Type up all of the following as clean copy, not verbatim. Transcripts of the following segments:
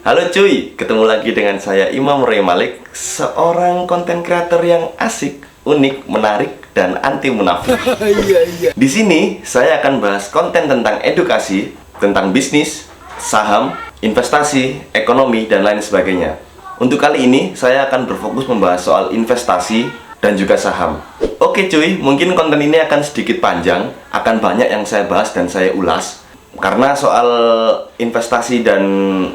Halo cuy, ketemu lagi dengan saya Imam Ray Malik, seorang konten kreator yang asik, unik, menarik, dan anti munafik. Di sini saya akan bahas konten tentang edukasi, tentang bisnis, saham, investasi, ekonomi, dan lain sebagainya. Untuk kali ini saya akan berfokus membahas soal investasi dan juga saham. Oke cuy, mungkin konten ini akan sedikit panjang, akan banyak yang saya bahas dan saya ulas. Karena soal investasi dan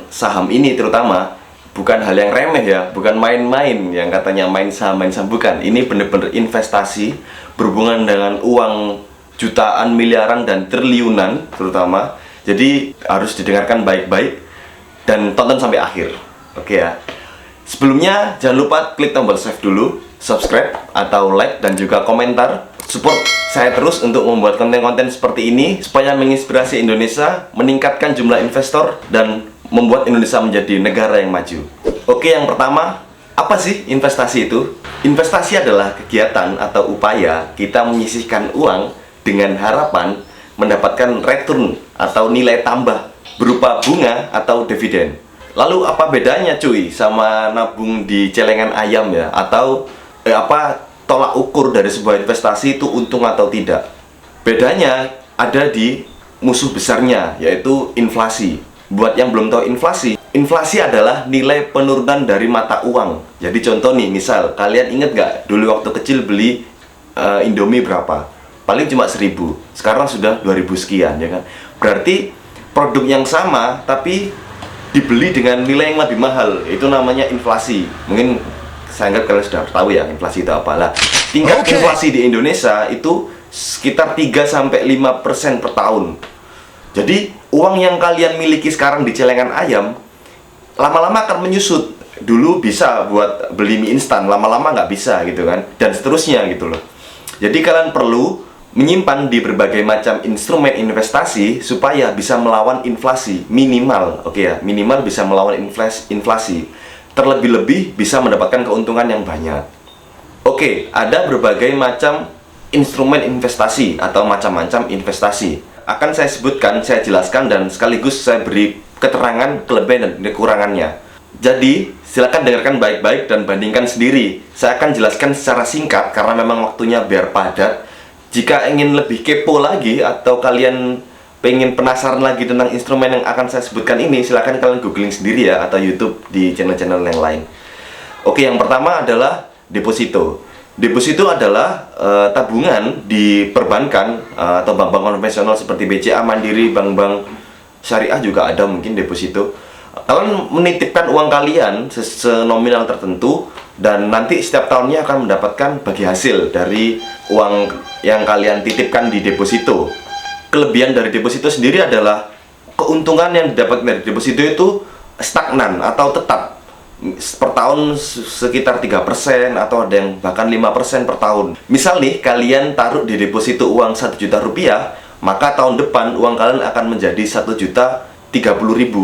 saham ini terutama bukan hal yang remeh ya, bukan main-main yang katanya main saham, bukan. Ini bener-bener investasi berhubungan dengan uang jutaan, miliaran, dan triliunan terutama. Jadi harus didengarkan baik-baik dan tonton sampai akhir. Oke ya. Sebelumnya jangan lupa klik tombol save dulu, subscribe atau like dan juga komentar. Support saya terus untuk membuat konten-konten seperti ini supaya menginspirasi Indonesia, meningkatkan jumlah investor, dan membuat Indonesia menjadi negara yang maju. Oke, yang pertama, apa sih investasi itu? Investasi adalah kegiatan atau upaya kita menyisihkan uang dengan harapan mendapatkan return atau nilai tambah berupa bunga atau dividen. Lalu apa bedanya cuy sama nabung di celengan ayam ya? Atau tolak ukur dari sebuah investasi itu untung atau tidak? Bedanya ada di musuh besarnya, yaitu inflasi. Buat yang belum tahu inflasi adalah nilai penurunan dari mata uang. Jadi contoh nih, misal kalian inget gak dulu waktu kecil beli Indomie berapa? Paling cuma 1.000, sekarang sudah 2.000 sekian ya kan? Berarti produk yang sama tapi dibeli dengan nilai yang lebih mahal, itu namanya inflasi. Mungkin saya anggap kalian sudah tahu ya inflasi itu apalah. Tingkat inflasi di Indonesia itu sekitar 3-5% per tahun. Jadi uang yang kalian miliki sekarang di celengan ayam lama-lama akan menyusut. Dulu bisa buat beli mie instan, lama-lama nggak bisa gitu kan, dan seterusnya gitu loh. Jadi kalian perlu menyimpan di berbagai macam instrumen investasi supaya bisa melawan inflasi minimal. Oke ya, minimal bisa melawan inflasi. Terlebih-lebih bisa mendapatkan keuntungan yang banyak. Oke, ada berbagai macam instrumen investasi atau macam-macam investasi. Akan saya sebutkan, saya jelaskan, dan sekaligus saya beri keterangan kelebihan dan kekurangannya. Jadi, silakan dengarkan baik-baik dan bandingkan sendiri. Saya akan jelaskan secara singkat karena memang waktunya biar padat. Jika ingin lebih kepo lagi atau kalian pengen penasaran lagi tentang instrumen yang akan saya sebutkan ini, silahkan kalian googling sendiri ya, atau YouTube di channel-channel yang lain. Oke, yang pertama adalah deposito. Deposito adalah tabungan di perbankan atau bank-bank konvensional seperti BCA, Mandiri, bank-bank syariah juga ada mungkin deposito. Kalian menitipkan uang kalian senominal tertentu dan nanti setiap tahunnya akan mendapatkan bagi hasil dari uang yang kalian titipkan di deposito. Kelebihan dari deposito sendiri adalah keuntungan yang didapat dari deposito itu stagnan atau tetap per tahun sekitar 3% atau ada yang bahkan 5% per tahun. Misal nih kalian taruh di deposito uang 1 juta rupiah, maka tahun depan uang kalian akan menjadi 1.030.000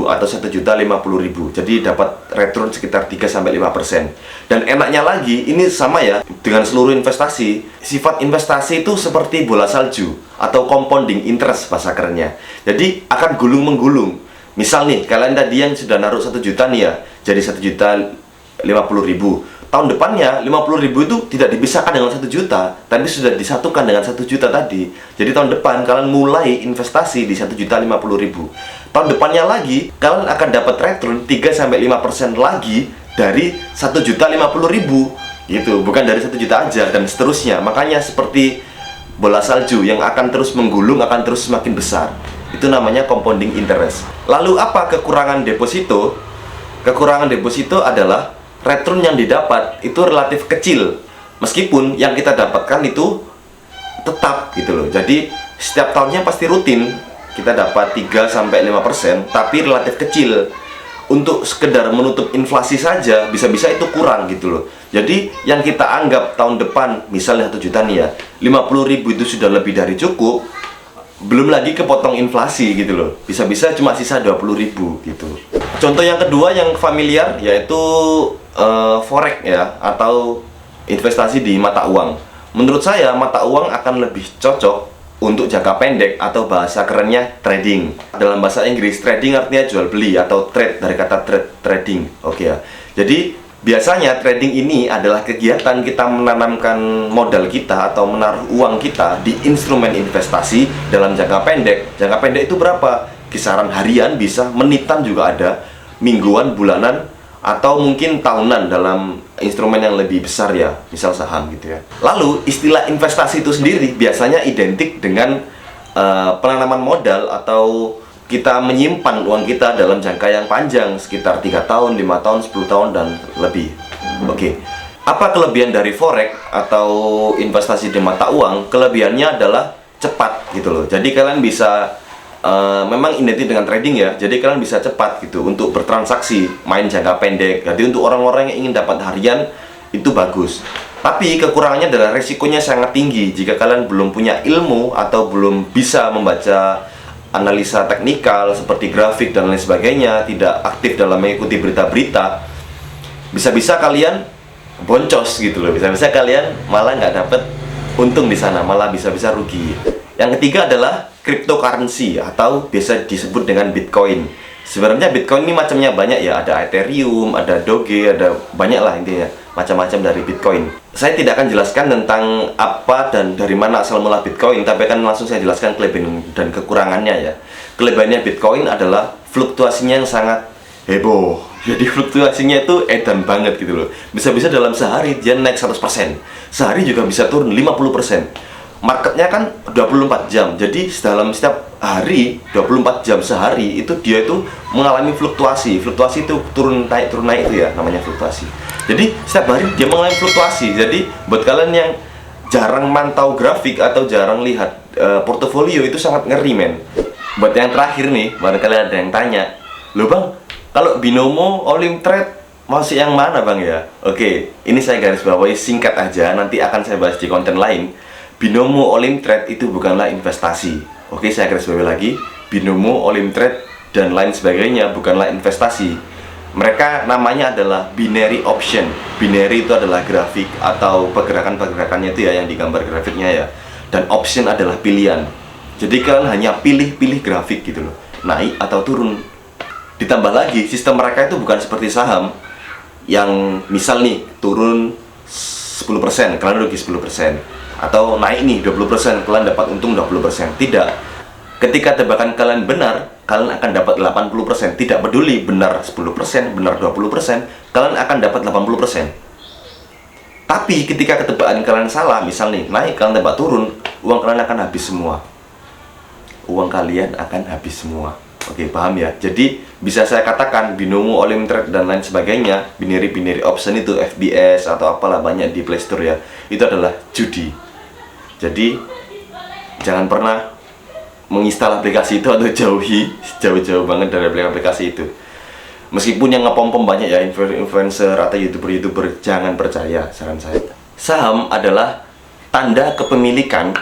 atau 1.050.000. Jadi dapat return sekitar 3-5%. Dan enaknya lagi, ini sama ya dengan seluruh investasi. Sifat investasi itu seperti bola salju atau compounding interest bahasa kerennya. Jadi akan gulung-menggulung. Misal nih, kalian tadi yang sudah naruh 1 juta nih ya, jadi 1.050.000. Tahun depannya 50.000 itu tidak dipisahkan dengan 1 juta, tapi sudah disatukan dengan 1 juta tadi. Jadi tahun depan kalian mulai investasi di 1.050.000. Tahun depannya lagi kalian akan dapat return 3-5% lagi dari 1.050.000 gitu, bukan dari 1 juta aja, dan seterusnya. Makanya seperti bola salju yang akan terus menggulung, akan terus semakin besar. Itu namanya compounding interest. Lalu apa kekurangan deposito? Kekurangan deposito adalah return yang didapat itu relatif kecil, meskipun yang kita dapatkan itu tetap gitu loh. Jadi setiap tahunnya pasti rutin kita dapat 3-5%, tapi relatif kecil. Untuk sekedar menutup inflasi saja bisa-bisa itu kurang gitu loh. Jadi yang kita anggap tahun depan misalnya 1 juta nih ya, 50.000 itu sudah lebih dari cukup. Belum lagi kepotong inflasi gitu loh. Bisa-bisa cuma sisa 20.000 gitu. Contoh yang kedua yang familiar yaitu forex ya, atau investasi di mata uang. Menurut saya mata uang akan lebih cocok untuk jangka pendek atau bahasa kerennya trading. Dalam bahasa Inggris, trading artinya jual beli atau trade dari kata trading. Oke ya. Jadi biasanya trading ini adalah kegiatan kita menanamkan modal kita atau menaruh uang kita di instrumen investasi dalam jangka pendek. Jangka pendek itu berapa? Kisaran harian bisa, menitan juga ada, mingguan, bulanan, atau mungkin tahunan dalam instrumen yang lebih besar ya, misal saham gitu ya. Lalu istilah investasi itu sendiri biasanya identik dengan penanaman modal atau kita menyimpan uang kita dalam jangka yang panjang, sekitar 3 tahun, 5 tahun, 10 tahun, dan lebih. Oke. Apa kelebihan dari forex atau investasi di mata uang? Kelebihannya adalah cepat gitu loh. Jadi kalian bisa memang identik dengan trading ya, jadi kalian bisa cepat gitu untuk bertransaksi, main jangka pendek. Jadi untuk orang-orang yang ingin dapat harian itu bagus. Tapi kekurangannya adalah resikonya sangat tinggi jika kalian belum punya ilmu atau belum bisa membaca analisa teknikal seperti grafik dan lain sebagainya, tidak aktif dalam mengikuti berita-berita. Bisa-bisa kalian boncos gitu loh, bisa-bisa kalian malah nggak dapet untung di sana, malah bisa-bisa rugi. Yang ketiga adalah cryptocurrency atau biasa disebut dengan Bitcoin. Sebenarnya Bitcoin ini macamnya banyak ya, ada Ethereum, ada Doge, ada banyak lah intinya, macam-macam dari Bitcoin. Saya tidak akan jelaskan tentang apa dan dari mana asal mula Bitcoin, tapi akan langsung saya jelaskan kelebihan dan kekurangannya ya. Kelebihannya Bitcoin adalah fluktuasinya yang sangat heboh. Jadi fluktuasinya itu edan banget gitu loh. Bisa-bisa dalam sehari dia naik 100%. Sehari juga bisa turun 50%. Marketnya kan 24 jam. Jadi dalam setiap hari 24 jam sehari itu dia itu mengalami fluktuasi. Fluktuasi itu turun naik itu ya, namanya fluktuasi. Jadi setiap hari dia mengalami fluktuasi. Jadi buat kalian yang jarang mantau grafik atau jarang lihat portofolio itu sangat ngeri men. Buat yang terakhir nih, barangkali ada yang tanya, "Loh Bang, kalau binomo all-in trade masih yang mana Bang ya?" Oke, ini saya garis bawahi singkat aja, nanti akan saya bahas di konten lain. Binomo all-in trade itu bukanlah investasi. Oke, saya garis bawahi lagi, binomo all-in trade dan lain sebagainya bukanlah investasi. Mereka namanya adalah binary option. Binary itu adalah grafik atau pergerakan-pergerakannya itu ya, yang digambar grafiknya ya. Dan option adalah pilihan. Jadi kalian hanya pilih-pilih grafik gitu loh, naik atau turun. Ditambah lagi, sistem mereka itu bukan seperti saham yang misal nih turun 10%, kalian rugi 10%, atau naik nih 20%, kalian dapat untung 20%. Tidak. Ketika tebakan kalian benar, kalian akan dapat 80%. Tidak peduli benar 10%, benar 20%, kalian akan dapat 80%. Tapi ketika ketebakan kalian salah, misal nih naik, kalian tebak turun, uang kalian akan habis semua. Uang kalian akan habis semua. Oke, paham ya? Jadi bisa saya katakan binomo, all-in trade dan lain sebagainya, binary option itu FBS atau apalah banyak di Play Store ya, itu adalah judi. Jadi jangan pernah menginstal aplikasi itu atau jauh-jauh banget dari aplikasi itu. Meskipun yang ngepom-pom banyak ya, influencer atau youtuber, jangan percaya, saran saya. Saham adalah tanda kepemilikan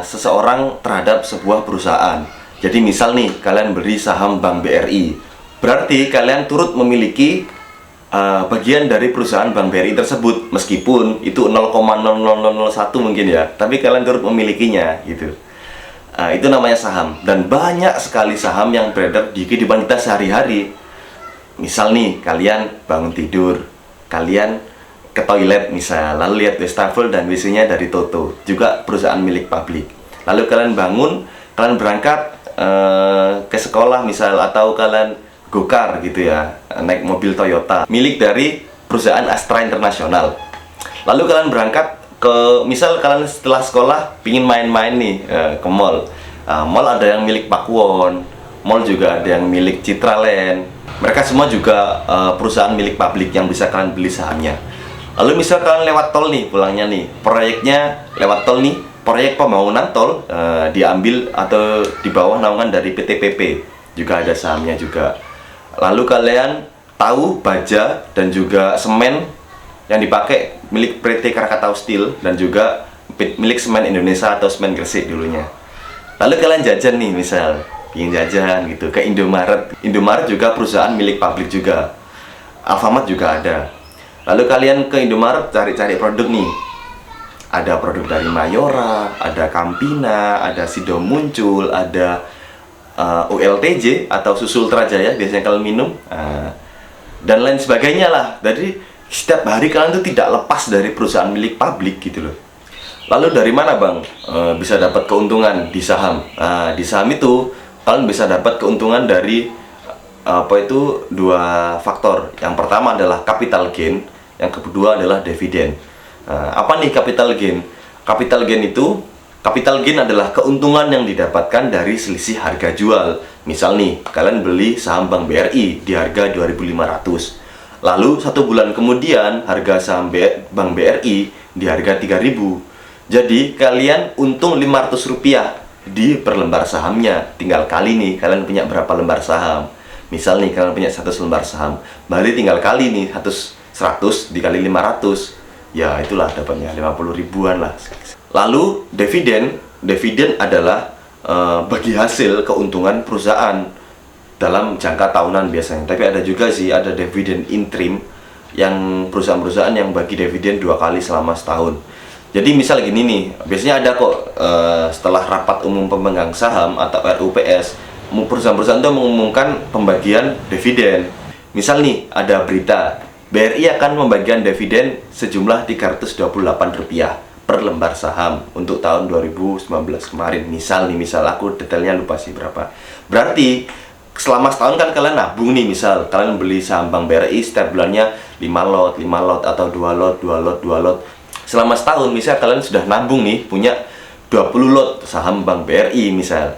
seseorang terhadap sebuah perusahaan. Jadi misal nih, kalian beli saham Bank BRI, berarti kalian turut memiliki bagian dari perusahaan Bank BRI tersebut. Meskipun itu 0,0001 mungkin ya, tapi kalian turut memilikinya gitu. Itu namanya saham. Dan banyak sekali saham yang beredar di kehidupan kita sehari-hari. Misal nih, kalian bangun tidur, kalian ke toilet misal, lalu lihat wastafel dan WC-nya dari Toto, juga perusahaan milik publik. Lalu kalian bangun, kalian berangkat ke sekolah misal, atau kalian gokar gitu ya, naik mobil Toyota milik dari perusahaan Astra Internasional. Lalu kalian berangkat ke, misal kalian setelah sekolah pingin main-main nih ke mall. Mall ada yang milik Pakuwon, mall juga ada yang milik Citraland. Mereka semua juga perusahaan milik publik yang bisa kalian beli sahamnya. Lalu misal kalian lewat tol nih, pulangnya nih, proyeknya lewat tol nih, proyek pembangunan tol diambil atau di bawah naungan dari PT PP, juga ada sahamnya juga. Lalu kalian tahu baja dan juga semen yang dipakai milik PT Krakatau Steel dan juga milik Semen Indonesia atau Semen Gresik dulunya. Lalu kalian jajan nih, misal ingin jajan gitu ke Indomaret. Indomaret juga perusahaan milik publik juga. Alfamart juga ada. Lalu kalian ke Indomaret cari-cari produk nih. Ada produk dari Mayora, ada Campina, ada Sido Muncul, ada ULTJ atau Susul Trajaya biasanya kalian minum, dan lain sebagainya lah. Jadi setiap hari kalian tuh tidak lepas dari perusahaan milik publik gitu loh. Lalu dari mana bang bisa dapat keuntungan di saham? Di saham itu kalian bisa dapat keuntungan dari dua faktor. Yang pertama adalah capital gain, yang kedua adalah dividen. Apa nih capital gain? Capital gain adalah keuntungan yang didapatkan dari selisih harga jual. Misal nih, kalian beli saham Bank BRI di harga 2.500. Lalu 1 bulan kemudian harga saham Bank BRI di harga 3.000. Jadi kalian untung Rp500 di per lembar sahamnya. Tinggal kali nih kalian punya berapa lembar saham. Misal nih kalian punya 100 lembar saham, berarti tinggal kali nih 100 dikali 500. Ya itulah dapatnya 50 ribuan lah. Lalu dividen adalah bagi hasil keuntungan perusahaan dalam jangka tahunan biasanya. Tapi ada juga sih, ada dividen interim, yang perusahaan-perusahaan yang bagi dividen 2 kali selama setahun. Jadi misal gini nih, biasanya ada kok setelah rapat umum pemegang saham atau RUPS, perusahaan-perusahaan itu mengumumkan pembagian dividen. Misal nih ada berita BRI akan membagikan dividen sejumlah Rp328 per lembar saham untuk tahun 2019 kemarin. Misal aku detailnya lupa sih berapa. Berarti selama setahun kan kalian nabung nih, misal kalian beli saham Bank BRI setiap bulannya 5 lot atau 2 lot. Selama setahun misal kalian sudah nabung nih, punya 20 lot saham Bank BRI misal.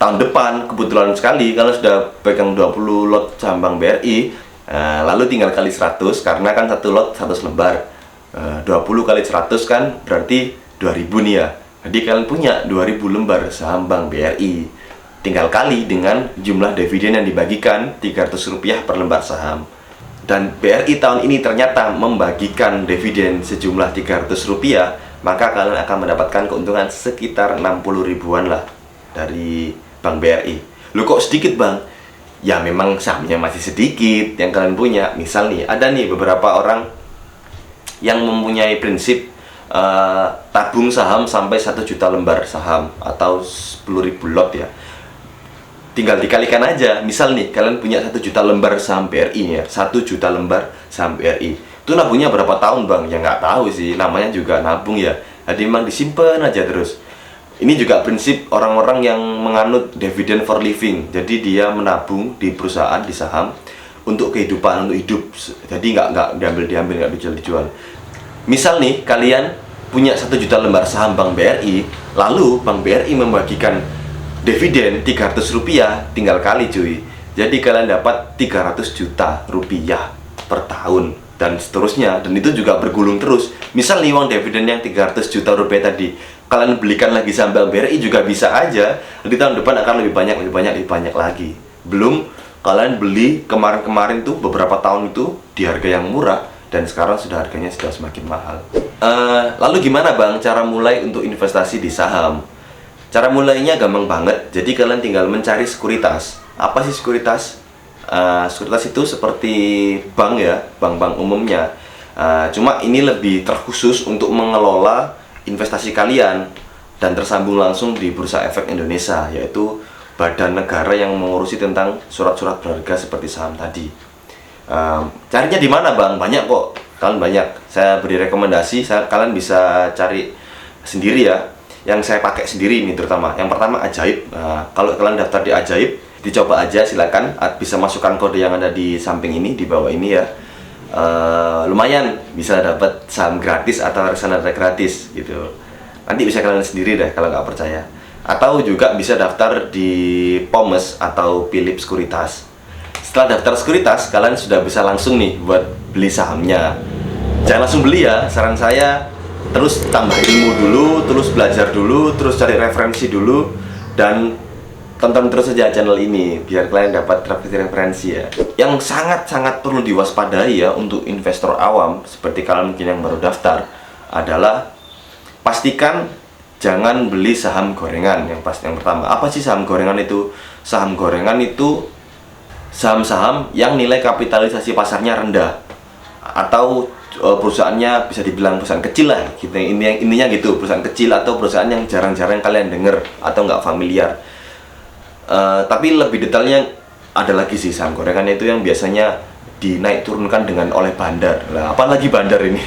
Tahun depan kebetulan sekali kalian sudah pegang 20 lot saham Bank BRI, lalu tinggal kali 100 karena kan 1 lot 100 lembar. 20 kali 100 kan berarti 2000 nih ya. Jadi kalian punya 2000 lembar saham Bank BRI. Tinggal kali dengan jumlah dividen yang dibagikan Rp300 per lembar saham. Dan BRI tahun ini ternyata membagikan dividen sejumlah Rp300, maka kalian akan mendapatkan keuntungan sekitar 60 ribuan lah dari Bank BRI. Loh kok sedikit bang? Ya memang sahamnya masih sedikit yang kalian punya. Misal nih, ada nih beberapa orang yang mempunyai prinsip tabung saham sampai 1 juta lembar saham atau 10.000 lot ya. Tinggal dikalikan aja. Misal nih kalian punya 1 juta lembar saham BRI ya, 1 juta lembar saham BRI. Itu nabungnya berapa tahun bang? Ya nggak tahu sih, namanya juga nabung ya. Jadi memang disimpan aja terus. Ini juga prinsip orang-orang yang menganut dividend for living. Jadi dia menabung di perusahaan, di saham untuk kehidupan, untuk hidup. Jadi nggak diambil, nggak dijual. Misal nih kalian punya 1 juta lembar saham Bank BRI, lalu Bank BRI membagikan dividen Rp300, tinggal kali cuy. Jadi kalian dapat 300 juta rupiah per tahun dan seterusnya, dan itu juga bergulung terus. Misal nih uang dividen yang 300 juta rupiah tadi kalian belikan lagi saham Bank BRI juga bisa aja. Di tahun depan akan lebih banyak lagi. Belum kalian beli kemarin tuh beberapa tahun itu di harga yang murah dan sekarang sudah harganya sudah semakin mahal. Lalu gimana bang cara mulai untuk investasi di saham? Cara mulainya gampang banget. Jadi kalian tinggal mencari sekuritas. Apa sih sekuritas? Sekuritas itu seperti bank ya, bank-bank umumnya. Cuma ini lebih terkhusus untuk mengelola investasi kalian dan tersambung langsung di Bursa Efek Indonesia, yaitu badan negara yang mengurusi tentang surat-surat berharga seperti saham tadi. Carinya di mana bang? Banyak kok. Kalian banyak. Saya beri rekomendasi. Kalian bisa cari sendiri ya. Yang saya pakai sendiri ini terutama. Yang pertama Ajaib. Kalau kalian daftar di Ajaib, dicoba aja silakan. Bisa masukkan kode yang ada di samping ini, di bawah ini ya. Lumayan bisa dapat saham gratis atau reksadana gratis gitu. Nanti bisa kalian sendiri deh kalau nggak percaya. Atau juga bisa daftar di Pomes atau Philip Sekuritas. Setelah daftar sekuritas, kalian sudah bisa langsung nih buat beli sahamnya. Jangan langsung beli ya, saran saya. Terus tambah ilmu dulu, terus belajar dulu, terus cari referensi dulu, dan tonton terus saja channel ini biar kalian dapat referensi ya. Yang sangat-sangat perlu diwaspadai ya untuk investor awam seperti kalian mungkin yang baru daftar adalah pastikan jangan beli saham gorengan. Yang pertama, apa sih saham gorengan itu? Saham gorengan itu saham-saham yang nilai kapitalisasi pasarnya rendah atau perusahaannya bisa dibilang perusahaan kecil lah gitu. Intinya gitu, perusahaan kecil atau perusahaan yang jarang-jarang kalian denger atau nggak familiar. Tapi lebih detailnya ada lagi sih saham gorengan itu yang biasanya dinaik turunkan dengan oleh bandar. Lah, apalagi bandar ini.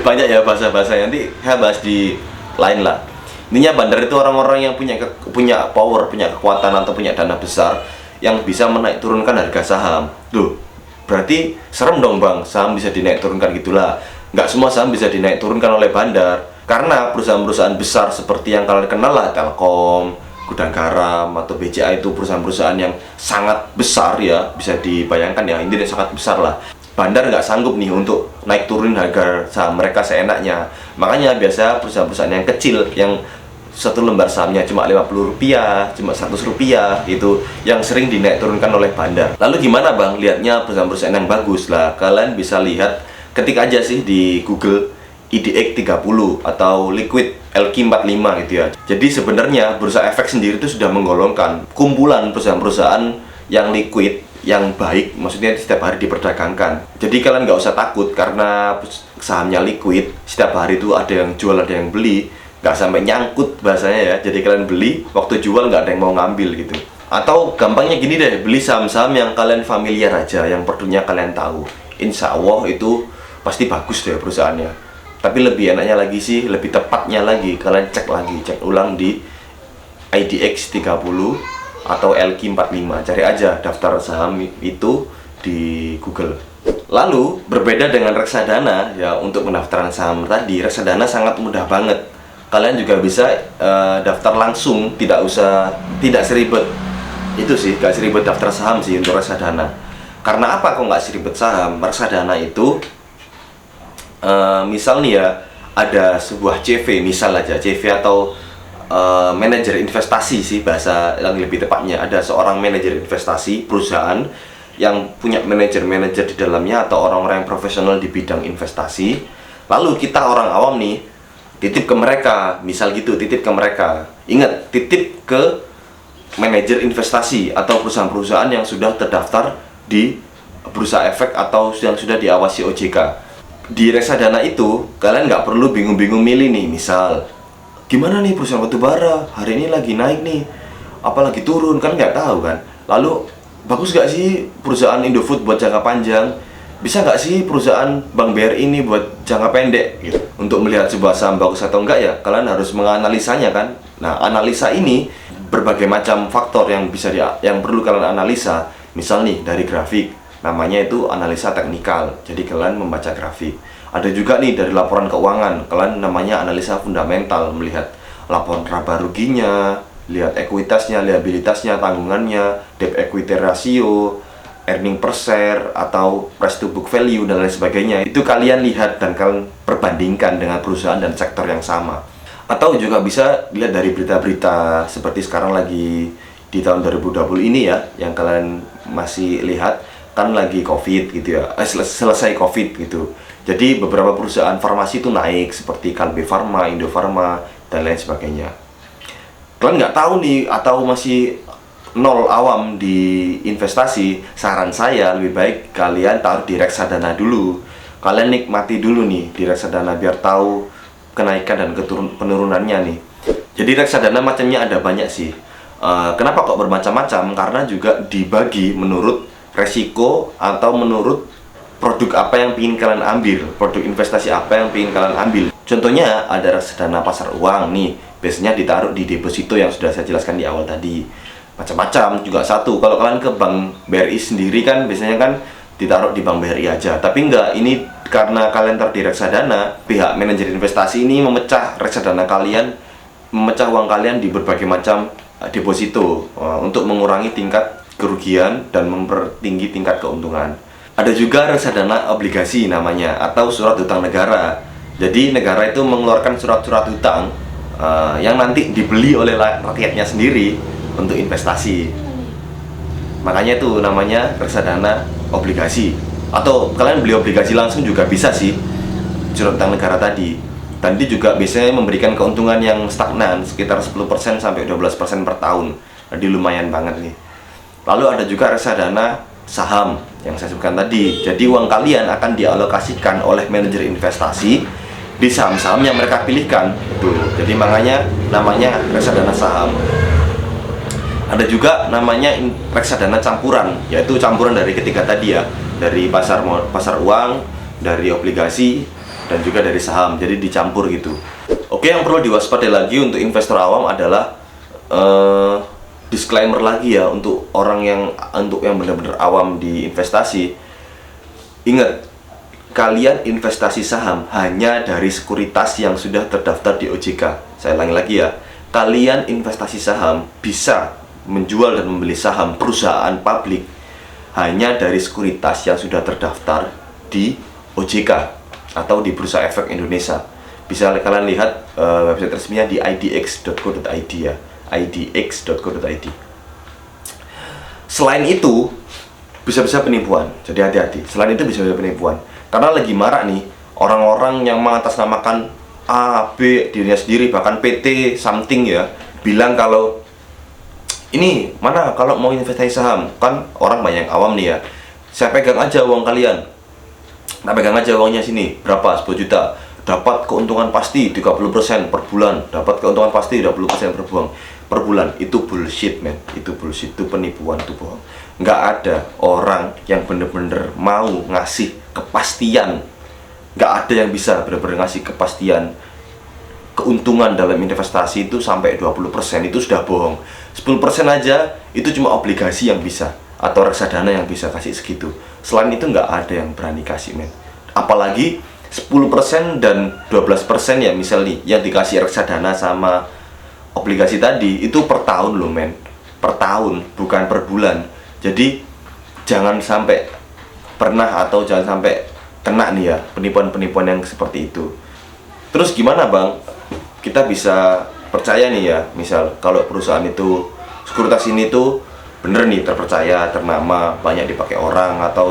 Banyak ya bahasa-bahasa, nanti saya bahas di lain lah. Intinya bandar itu orang-orang yang punya power, punya kekuatan atau punya dana besar yang bisa menaik turunkan harga saham. Loh, berarti serem dong bang, saham bisa dinaik turunkan gitulah. Nggak semua saham bisa dinaik turunkan oleh bandar, karena perusahaan-perusahaan besar seperti yang kalian kenal lah, Telkom, Gudang Garam, atau BCA itu perusahaan-perusahaan yang sangat besar ya, bisa dibayangkan ya, intinya sangat besar lah. Bandar nggak sanggup nih untuk naik turunin harga saham mereka seenaknya. Makanya biasa perusahaan-perusahaan yang kecil yang satu lembar sahamnya cuma Rp50, cuma Rp100 itu yang sering dinaik turunkan oleh bandar. Lalu gimana bang lihatnya perusahaan-perusahaan yang bagus? Lah kalian bisa lihat, ketik aja sih di Google IDX 30 atau Liquid LQ45 gitu ya. Jadi sebenarnya Bursa Efek sendiri itu sudah menggolongkan kumpulan perusahaan-perusahaan yang liquid, yang baik, maksudnya setiap hari diperdagangkan. Jadi kalian nggak usah takut karena sahamnya liquid, setiap hari itu ada yang jual, ada yang beli, nggak sampai nyangkut bahasanya ya. Jadi kalian beli, waktu jual nggak ada yang mau ngambil gitu. Atau gampangnya gini deh, beli saham-saham yang kalian familiar aja, yang produknya kalian tahu. Insya Allah itu pasti bagus deh perusahaannya. Tapi lebih enaknya lagi sih, lebih tepatnya lagi, kalian cek ulang di IDX 30 atau LQ45. Cari aja daftar saham itu di Google. Lalu berbeda dengan reksadana ya, untuk pendaftaran saham tadi, reksadana sangat mudah banget. Kalian juga bisa daftar langsung, tidak seribet itu sih, gak seribet daftar saham sih untuk reksadana. Karena apa kok nggak seribet saham? Reksadana itu misal nih ya, ada sebuah CV, misal aja CV atau manajer investasi sih bahasa yang lebih tepatnya. Ada seorang manajer investasi perusahaan yang punya manajer-manajer di dalamnya atau orang-orang yang profesional di bidang investasi. Lalu kita orang awam nih titip ke mereka, misal gitu, titip ke mereka. Ingat, titip ke manajer investasi atau perusahaan-perusahaan yang sudah terdaftar di Bursa Efek atau yang sudah diawasi OJK. Di reksadana itu kalian nggak perlu bingung-bingung milih nih, misal gimana nih perusahaan batubara hari ini lagi naik nih, apalagi turun, kan nggak tahu kan. Lalu bagus nggak sih perusahaan Indofood buat jangka panjang, bisa nggak sih perusahaan Bank BRI ini buat jangka pendek gitu. Untuk melihat sebuah saham bagus atau enggak ya kalian harus menganalisanya kan. Nah, analisa ini berbagai macam faktor yang yang perlu kalian analisa. Misal nih dari grafik, namanya itu analisa teknikal, jadi kalian membaca grafik. Ada juga nih dari laporan keuangan, kalian namanya analisa fundamental, melihat laporan laba ruginya, lihat ekuitasnya, liabilitasnya, tanggungannya, debt equity ratio, earning per share, atau price to book value, dan lain sebagainya. Itu kalian lihat dan kalian perbandingkan dengan perusahaan dan sektor yang sama. Atau juga bisa lihat dari berita-berita seperti sekarang lagi di tahun 2020 ini ya, yang kalian masih lihat kan lagi COVID gitu ya, selesai COVID gitu. Jadi beberapa perusahaan farmasi itu naik seperti Kalbe Farma, Indofarma, dan lain sebagainya. Kalian nggak tahu nih atau masih nol awam di investasi, saran saya lebih baik kalian taruh di reksadana dulu. Kalian nikmati dulu nih di reksadana biar tahu kenaikan dan penurunannya nih. Jadi reksadana macamnya ada banyak sih. Kenapa kok bermacam-macam? Karena juga dibagi menurut resiko atau menurut produk apa yang ingin kalian ambil, produk investasi apa yang ingin kalian ambil. Contohnya ada reksadana pasar uang nih, biasanya ditaruh di deposito yang sudah saya jelaskan di awal tadi. Macam-macam juga satu. Kalau kalian ke Bank BRI sendiri kan biasanya kan ditaruh di Bank BRI aja. Tapi enggak, ini karena kalian taruh di reksadana, pihak manajer investasi ini memecah reksadana kalian, memecah uang kalian di berbagai macam deposito untuk mengurangi tingkat kerugian dan mempertinggi tingkat keuntungan. Ada juga reksadana obligasi namanya, atau surat utang negara. Jadi negara itu mengeluarkan surat-surat utang yang nanti dibeli oleh rakyatnya sendiri untuk investasi. Makanya itu namanya reksadana obligasi. Atau kalian beli obligasi langsung juga bisa sih, surat utang negara tadi. Dan dia juga biasanya memberikan keuntungan yang stagnan, sekitar 10% sampai 12% per tahun. Jadi lumayan banget nih. Lalu ada juga reksadana saham yang saya sebutkan tadi. Jadi uang kalian akan dialokasikan oleh manajer investasi di saham-saham yang mereka pilihkan. Tuh. Jadi makanya namanya reksadana saham. Ada juga namanya reksadana campuran, yaitu campuran dari ketiga tadi ya, dari pasar uang, dari obligasi, dan juga dari saham. Jadi dicampur gitu. Oke, yang perlu diwaspadai lagi untuk investor awam adalah disclaimer lagi ya, untuk yang benar-benar awam di investasi. Ingat, kalian investasi saham hanya dari sekuritas yang sudah terdaftar di OJK. Saya ulangi lagi ya, kalian investasi saham bisa menjual dan membeli saham perusahaan publik hanya dari sekuritas yang sudah terdaftar di OJK atau di Bursa Efek Indonesia. Bisa kalian lihat website resminya di idx.co.id ya, idx.co.id. Selain itu bisa-bisa penipuan, jadi hati-hati. Selain itu bisa-bisa penipuan, karena lagi marak nih orang-orang yang mengatasnamakan A, B, dirinya sendiri, bahkan PT something ya, bilang kalau ini mana kalau mau investasi saham, kan orang banyak yang awam nih ya, saya pegang aja uang kalian, nah pegang aja uangnya sini, berapa, 10 juta, dapat keuntungan pasti 30% per bulan, dapat keuntungan pasti 20% per bulan. Itu bullshit men, itu bullshit, itu penipuan, itu bohong. Nggak ada orang yang bener-bener mau ngasih kepastian, nggak ada yang bisa bener-bener ngasih kepastian keuntungan dalam investasi itu sampai 20%. Itu sudah bohong. 10% aja itu cuma obligasi yang bisa, atau reksadana yang bisa kasih segitu. Selain itu nggak ada yang berani kasih men. Apalagi 10% dan 12% ya misal nih yang dikasih reksadana sama obligasi tadi, itu per tahun loh men, per tahun, bukan per bulan. Jadi jangan sampai pernah atau jangan sampai kena nih ya penipuan-penipuan yang seperti itu. Terus gimana bang, kita bisa percaya nih ya, misal kalau perusahaan itu, sekuritas ini tuh bener nih, terpercaya, ternama, banyak dipakai orang, atau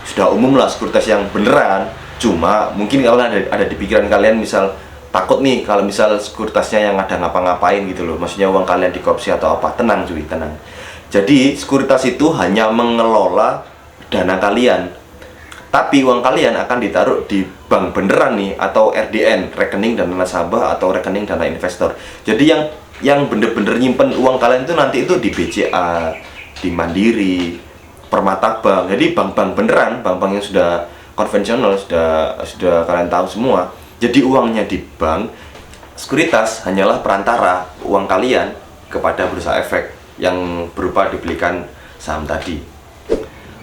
sudah umum lah sekuritas yang beneran. Cuma mungkin kalau ada di pikiran kalian misal takut nih kalau misal sekuritasnya yang ada ngapa-ngapain gitu loh, maksudnya uang kalian dikorupsi atau apa. Tenang cuy, tenang. Jadi sekuritas itu hanya mengelola dana kalian, tapi uang kalian akan ditaruh di bank beneran nih, atau RDN, rekening dana nasabah atau rekening dana investor. Jadi yang bener-bener nyimpen uang kalian itu nanti itu di BCA, di Mandiri, Permata Bank. Jadi bank-bank beneran, bank-bank yang sudah konvensional, sudah kalian tahu semua. Jadi uangnya di bank, sekuritas hanyalah perantara uang kalian kepada bursa efek yang berupa dibelikan saham tadi.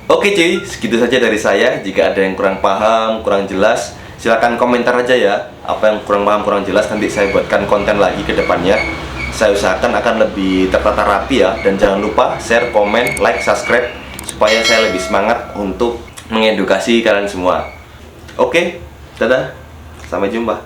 Oke cuy, segitu saja dari saya. Jika ada yang kurang paham, kurang jelas, silahkan komentar aja ya. Apa yang kurang paham, kurang jelas, nanti saya buatkan konten lagi ke depannya. Saya usahakan akan lebih tertata rapi ya. Dan jangan lupa share, komen, like, subscribe, supaya saya lebih semangat untuk mengedukasi kalian semua. Oke, dadah, sampai jumpa.